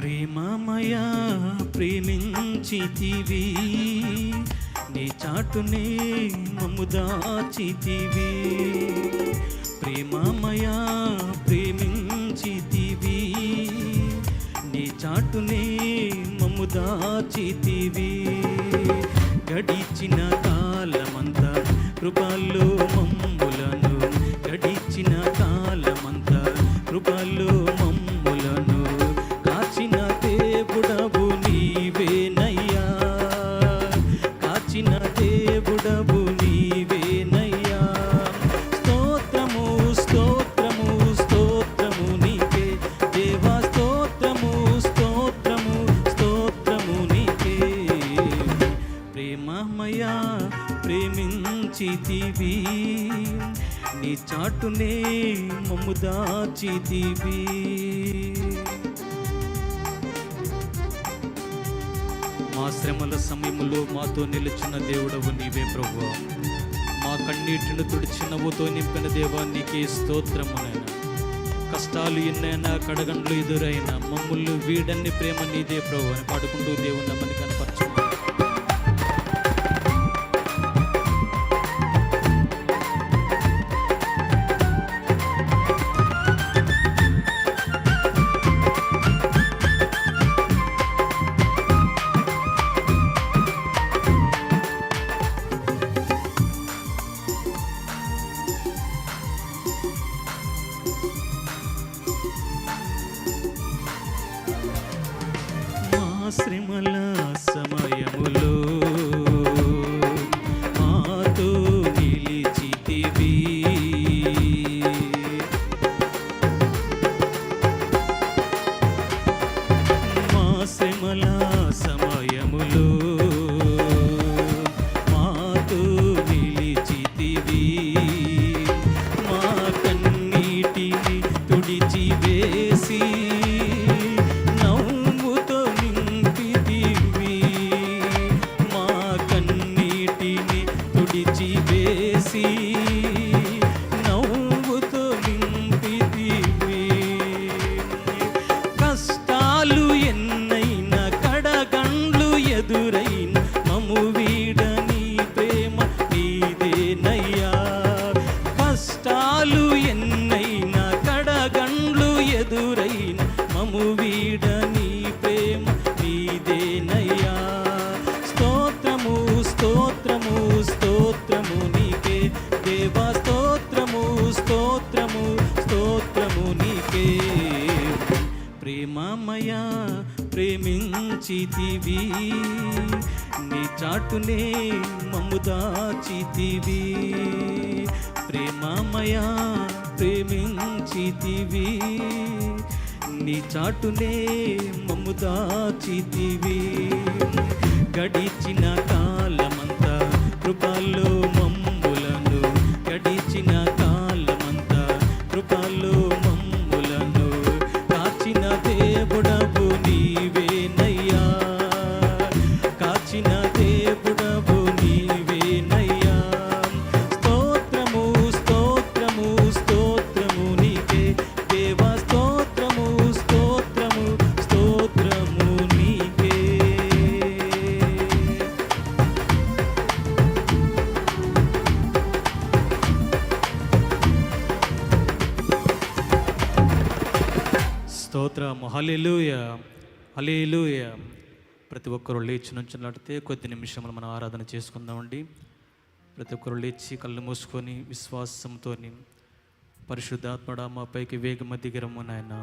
ప్రేమమయా ప్రేమించితివి, నీ చాటునే మమ్ము దాచితివి. ప్రేమమయా ప్రేమించితివి, నీ చాటునే మమ్ము దాచితివి. గడిచిన కాలమంతా కృపలో మమ్ములను, గడిచిన కాలమంతా కృపలో మమ్ములను కాచిన దేవుడవు నీవేనయ్యా, కాచిన దేవుడవు నీవేనయ్యా. స్తోత్రము స్తోత్రము స్తోత్రము నీకే దేవా, స్తోత్రము స్తోత్రము స్తోత్రము నీకే. ప్రేమమయా ప్రేమించితివి, నీ చాటునే మమ్ము దాచితివి. మా శ్రమల సమయంలో మాతో నిలిచిన దేవుడవు నీవే ప్రభువా. మా కన్నీటిని తుడిచి నవ్వుతో నింపిన దేవా నీకే స్తోత్రమునైనా. కష్టాలు ఎన్నైనా కడగండ్లు ఎదురైనా మమ్ముళ్ళు వీడన్ని ప్రేమ నీదే ప్రభు అని పాడుకుంటూ దేవుని నమ్మని కనపరచు. శ్రమల సమయములో మాతో నిలిచితివి, మా శ్రమల సమయములో మాతో నిలిచితివి. మా కన్నీటిని తుడిచి వేసి వేసి నవ్వుతో నింపితివి. కష్టాలు ఎన్నైనా కడగండ్లు ఎదురైన మమ్ము వీడని ప్రేమ నీదేనయ్యా. కష్టాలు ఎన్నైనా కడగండ్లు ఎదురైన మమ్ము వీడని ప్రేమ నీదేనయ్యా. స్తోత్రము స్తోత్రము స్తోత్రము నీకే దేవా, స్తోత్రము స్తోత్రము స్తోత్రము నీకే. ప్రేమమయా ప్రేమించితివి, నీ చాటునే మమ్ము దాచితివి. ప్రేమమయా ప్రేమించితివి, నీ చాటునే మమ్ము దాచితివి. గడిచిన కాలమంతా కృపలో మమ్ములను, గడిచిన కాలమంతా కృపలో మమ్ములను కాచిన దేవుడవు నీవేనయ్యా, కాచిన దేవుడవు నీవేనయ్యా. స్తోత్రము స్తోత్రము స్తోత్రము నీకే దేవా, స్తోత్రము స్తోత్రము స్తోత్రము నీకే. స్తోత్రము, హల్లెలూయా హల్లెలూయా. ప్రతి ఒక్కరు లేచి నుంచున్నట్లయితే కొద్ది నిమిషములు మనం ఆరాధన చేసుకుందామండి. ప్రతి ఒక్కరు లేచి కళ్ళు మూసుకొని విశ్వాసంతో పరిశుద్ధాత్మడా మా పైకి వేగమ దిగరము నాయన.